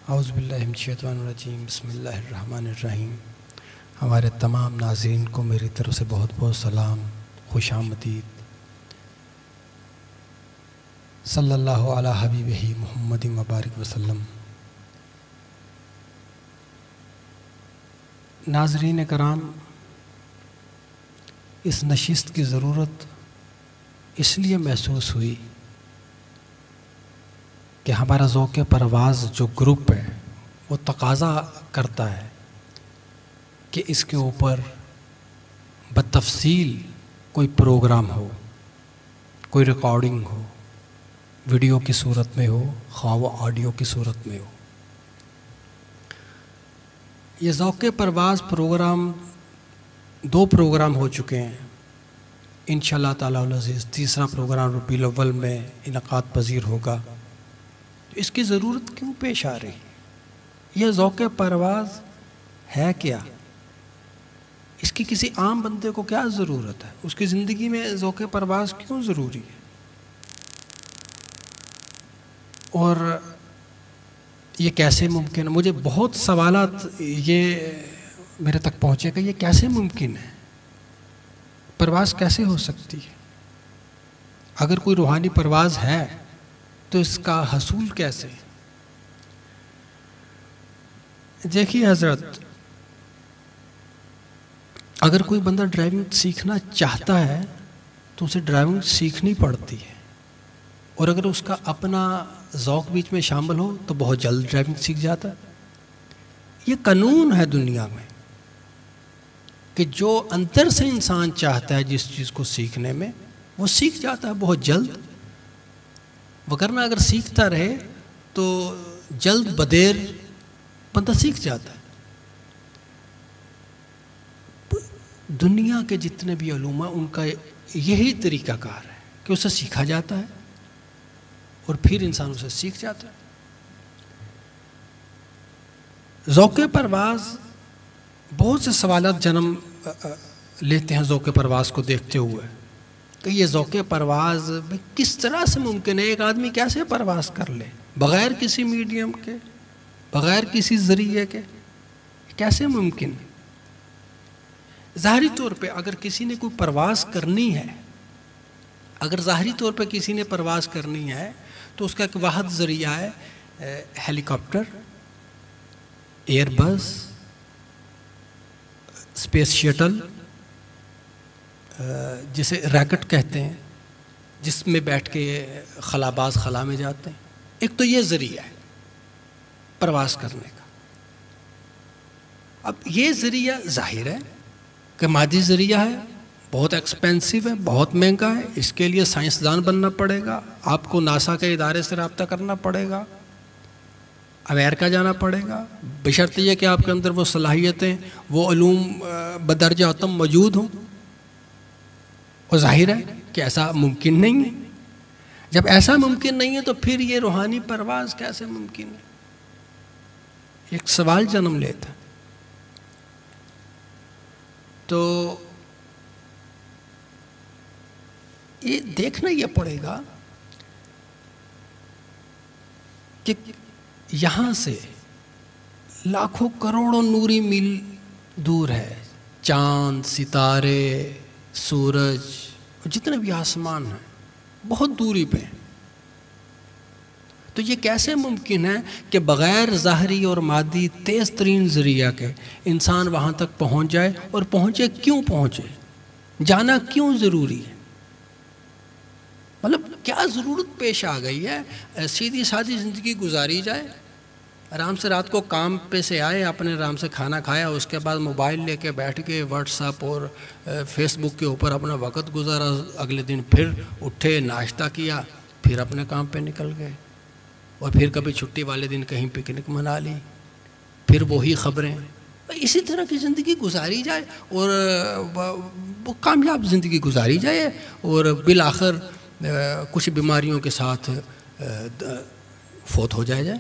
اعوذ باللہ من الشیطان الرجیم، بسم اللہ الرحمن الرحیم۔ ہمارے تمام ناظرین کو میری طرف سے بہت بہت سلام، خوش آمدید۔ صلی اللہ علی حبیبہ محمد مبارک وسلم۔ ناظرین کرام، اس نشست کی ضرورت اس لیے محسوس ہوئی کہ ہمارا ذوق پرواز جو گروپ ہے وہ تقاضا کرتا ہے کہ اس کے اوپر بتفصیل کوئی پروگرام ہو، کوئی ریکارڈنگ ہو، ویڈیو کی صورت میں ہو، خواہ وہ آڈیو کی صورت میں ہو۔ یہ ذوق پرواز پروگرام 2 پروگرام ہو چکے ہیں، انشاءاللہ تعالی العزیز تیسرا پروگرام ربیع الاول میں انعقاد پذیر ہوگا۔ اس کی ضرورت کیوں پیش آ رہی؟ یہ ذوق پرواز ہے کیا؟ اس کی کسی عام بندے کو کیا ضرورت ہے؟ اس کی زندگی میں ذوق پرواز کیوں ضروری ہے؟ اور یہ کیسے ممکن ہے؟ مجھے بہت سوالات یہ میرے تک پہنچے کہ یہ کیسے ممکن ہے؟ پرواز کیسے ہو سکتی ہے؟ اگر کوئی روحانی پرواز ہے تو اس کا حصول کیسے؟ دیکھیے حضرت، اگر کوئی بندہ ڈرائیونگ سیکھنا چاہتا ہے تو اسے ڈرائیونگ سیکھنی پڑتی ہے، اور اگر اس کا اپنا ذوق بیچ میں شامل ہو تو بہت جلد ڈرائیونگ سیکھ جاتا ہے۔ یہ قانون ہے دنیا میں کہ جو اندر سے انسان چاہتا ہے جس چیز کو سیکھنے میں، وہ سیکھ جاتا ہے بہت جلد، وگرنہ اگر سیکھتا رہے تو جلد بدیر بندہ سیکھ جاتا ہے۔ دنیا کے جتنے بھی علوم ہیں ان کا یہی طریقہ کار ہے کہ اسے سیکھا جاتا ہے اور پھر انسان اسے سیکھ جاتا ہے۔ ذوق پرواز بہت سے سوالات جنم لیتے ہیں ذوق پرواز کو دیکھتے ہوئے کہ یہ ذوق پرواز کس طرح سے ممکن ہے؟ ایک آدمی کیسے پرواز کر لے بغیر کسی میڈیم کے، بغیر کسی ذریعے کے؟ کیسے ممکن ہے؟ ظاہری طور پہ اگر کسی نے کوئی پرواز کرنی ہے، اگر ظاہری طور پہ کسی نے پرواز کرنی ہے تو اس کا ایک واحد ذریعہ ہے ہیلی کاپٹر، ایئر بس، اسپیس شٹل جسے راکٹ کہتے ہیں، جس میں بیٹھ کے خلاباز خلا میں جاتے ہیں۔ ایک تو یہ ذریعہ ہے پرواز کرنے کا۔ اب یہ ذریعہ ظاہر ہے کہ مادی ذریعہ ہے، بہت ایکسپینسو ہے، بہت مہنگا ہے، اس کے لیے سائنسدان بننا پڑے گا، آپ کو ناسا کے ادارے سے رابطہ کرنا پڑے گا، امریکہ جانا پڑے گا، بشرط یہ کہ آپ کے اندر وہ صلاحیتیں، وہ علوم بدرجہ اتم موجود ہوں۔ اور ظاہر ہے کہ ایسا ممکن نہیں ہے۔ جب ایسا ممکن نہیں ہے تو پھر یہ روحانی پرواز کیسے ممکن ہے؟ ایک سوال جنم لیتا ہے۔ تو یہ دیکھنا یہ پڑے گا کہ یہاں سے لاکھوں کروڑوں نوری میل دور ہے چاند، ستارے، سورج، جتنے بھی آسمان ہیں بہت دوری پہ ہیں۔ تو یہ کیسے ممکن ہے کہ بغیر ظاہری اور مادی تیز ترین ذریعہ کے انسان وہاں تک پہنچ جائے؟ اور پہنچے کیوں پہنچے؟ جانا کیوں ضروری ہے؟ مطلب کیا ضرورت پیش آ گئی ہے؟ سیدھی سادھی زندگی گزاری جائے، آرام سے رات کو کام پہ سے آئے، اپنے آرام سے کھانا کھایا، اس کے بعد موبائل لے کے بیٹھ کے واٹس ایپ اور فیس بک کے اوپر اپنا وقت گزارا، اگلے دن پھر اٹھے، ناشتہ کیا، پھر اپنے کام پہ نکل گئے، اور پھر کبھی چھٹی والے دن کہیں پکنک منا لی، پھر وہی خبریں۔ اسی طرح کی زندگی گزاری جائے اور وہ کامیاب زندگی گزاری جائے، اور بالآخر کچھ بیماریوں کے ساتھ فوت ہو جائے۔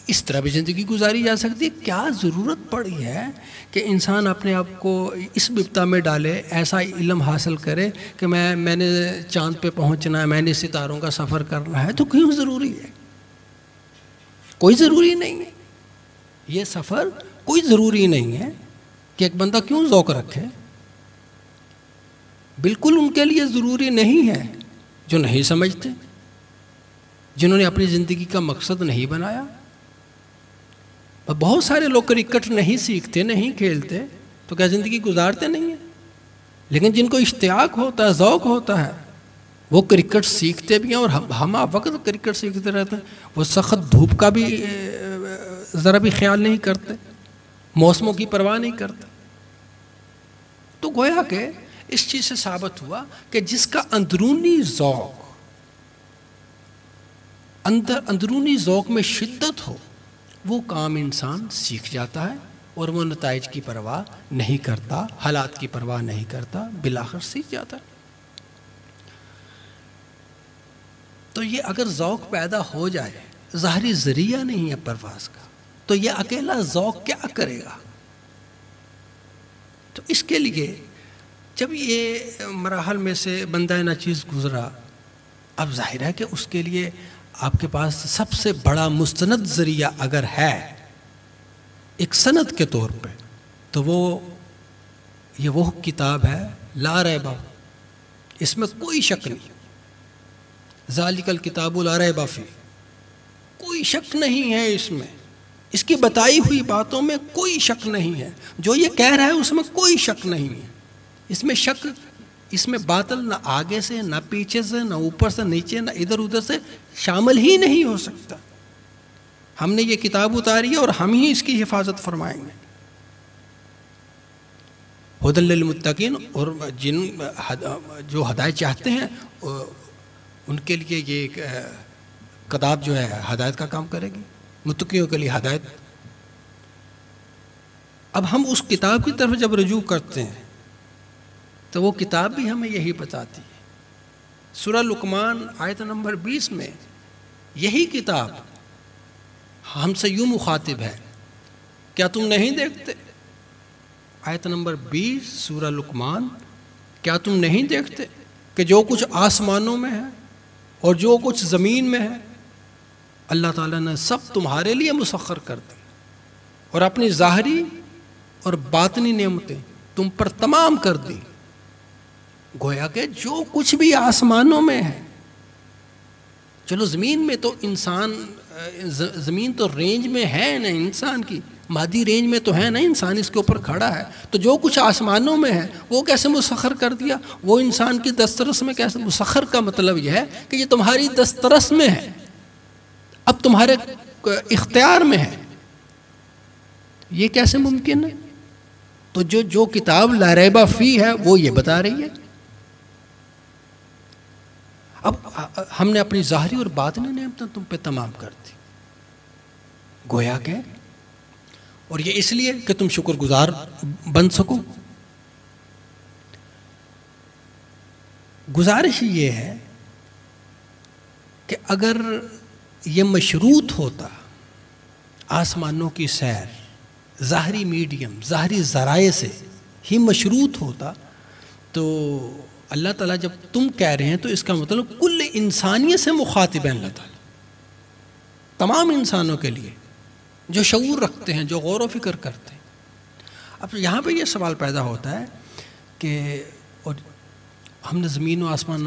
اس طرح بھی زندگی گزاری جا سکتی ہے۔ کیا ضرورت پڑی ہے کہ انسان اپنے آپ کو اس بپتا میں ڈالے، ایسا علم حاصل کرے کہ میں نے چاند پہ پہنچنا ہے، میں نے ستاروں کا سفر کرنا ہے؟ تو کیوں ضروری ہے؟ کوئی ضروری نہیں ہے، یہ سفر کوئی ضروری نہیں ہے کہ ایک بندہ کیوں ذوق رکھے، بالکل ان کے لیے ضروری نہیں ہے جو نہیں سمجھتے، جنہوں نے اپنی زندگی کا مقصد نہیں بنایا. بہت سارے لوگ کرکٹ نہیں سیکھتے، نہیں کھیلتے، تو کیا زندگی گزارتے نہیں ہیں؟ لیکن جن کو اشتیاق ہوتا ہے، ذوق ہوتا ہے، وہ کرکٹ سیکھتے بھی ہیں، اور ہم وقت کرکٹ سیکھتے رہتے ہیں. وہ سخت دھوپ کا بھی ذرا بھی خیال نہیں کرتے، موسموں کی پرواہ نہیں کرتے. تو گویا کہ اس چیز سے ثابت ہوا کہ جس کا اندرونی ذوق میں شدت ہو، وہ کام انسان سیکھ جاتا ہے اور وہ نتائج کی پرواہ نہیں کرتا، حالات کی پرواہ نہیں کرتا، بالآخر سیکھ جاتا ہے. تو یہ اگر ذوق پیدا ہو جائے، ظاہری ذریعہ نہیں ہے پرواز کا، تو یہ اکیلا ذوق کیا کرے گا؟ تو اس کے لیے جب یہ مراحل میں سے بندہ ناچیز گزرا، اب ظاہر ہے کہ اس کے لیے آپ کے پاس سب سے بڑا مستند ذریعہ اگر ہے ایک سند کے طور پہ، تو وہ کتاب ہے لا ریب، اس میں کوئی شک نہیں. ذالک الکتاب لا ریب فیہ، کوئی شک نہیں ہے اس میں، اس کی بتائی ہوئی باتوں میں کوئی شک نہیں ہے. جو یہ کہہ رہا ہے اس میں کوئی شک نہیں ہے. اس میں شک، اس میں باطل نہ آگے سے، نہ پیچھے سے، نہ اوپر سے نیچے، نہ ادھر ادھر سے شامل ہی نہیں ہو سکتا. ہم نے یہ کتاب اتاری ہے اور ہم ہی اس کی حفاظت فرمائیں گے. ھدی للمتقین، اور جو ہدایت چاہتے ہیں ان کے لیے یہ کتاب جو ہے ہدایت کا کام کرے گی، متقیوں کے لیے ہدایت. اب ہم اس کتاب کی طرف جب رجوع کرتے ہیں تو وہ کتاب بھی ہمیں یہی بتاتی ہے. سورہ لقمان آیت نمبر 20 میں یہی کتاب ہم سے یوں مخاطب ہے، کیا تم نہیں دیکھتے؟ آیت نمبر 20 سورہ لقمان، کیا تم نہیں دیکھتے کہ جو کچھ آسمانوں میں ہے اور جو کچھ زمین میں ہے اللہ تعالیٰ نے سب تمہارے لیے مسخر کر دی، اور اپنی ظاہری اور باطنی نعمتیں تم پر تمام کر دی. گویا کہ جو کچھ بھی آسمانوں میں ہے، چلو زمین میں تو زمین تو رینج میں ہے نا، انسان کی مادی رینج میں تو ہے نا، انسان اس کے اوپر کھڑا ہے، تو جو کچھ آسمانوں میں ہے وہ کیسے مسخر کر دیا؟ وہ انسان کی دسترس میں کیسے؟ مسخر کا مطلب یہ ہے کہ یہ تمہاری دسترس میں ہے، اب تمہارے اختیار میں ہے. یہ کیسے ممکن ہے؟ تو جو کتاب لا ریب فیہ ہے وہ یہ بتا رہی ہے. اب ہم نے اپنی ظاہری اور باطنی نعمتیں تم پہ تمام کر دی، گویا کہ، اور یہ اس لیے کہ تم شکر گزار بن سکو. گزارش یہ ہے کہ اگر یہ مشروط ہوتا، آسمانوں کی سیر ظاہری میڈیم، ظاہری ذرائع سے ہی مشروط ہوتا، تو اللہ تعالیٰ جب تم کہہ رہے ہیں تو اس کا مطلب کل انسانیت سے مخاطب ہے اللہ تعالیٰ، تمام انسانوں کے لیے جو شعور رکھتے ہیں، جو غور و فکر کرتے ہیں. اب یہاں پہ یہ سوال پیدا ہوتا ہے کہ اور ہم نے زمین و آسمان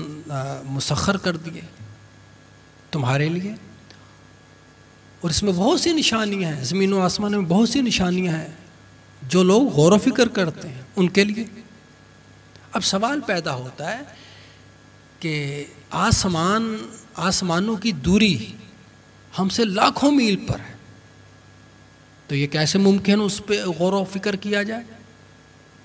مسخر کر دیے تمہارے لیے، اور اس میں بہت سی نشانیاں ہیں، زمین و آسمان میں بہت سی نشانیاں ہیں جو لوگ غور و فکر کرتے ہیں ان کے لیے. اب سوال پیدا ہوتا ہے کہ آسمانوں کی دوری ہم سے لاکھوں میل پر ہے، تو یہ کیسے ممکن اس پہ غور و فکر کیا جائے؟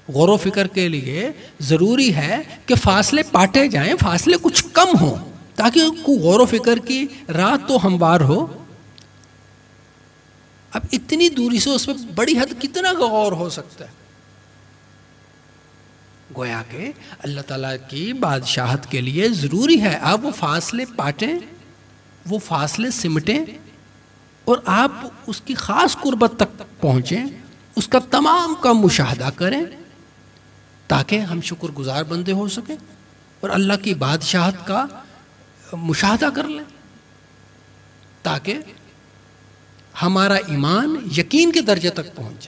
غور و فکر کے لیے ضروری ہے کہ فاصلے پاٹے جائیں، فاصلے کچھ کم ہوں، تاکہ غور و فکر کی رات تو ہموار ہو. اب اتنی دوری سے اس پہ بڑی حد کتنا غور ہو سکتا ہے؟ گویا کہ اللہ تعالیٰ کی بادشاہت کے لیے ضروری ہے آپ وہ فاصلے پاٹیں، وہ فاصلے سمٹیں، اور آپ اس کی خاص قربت تک پہنچیں، اس کا تمام کا مشاہدہ کریں، تاکہ ہم شکر گزار بندے ہو سکیں اور اللہ کی بادشاہت کا مشاہدہ کر لیں، تاکہ ہمارا ایمان یقین کے درجے تک پہنچ جائے.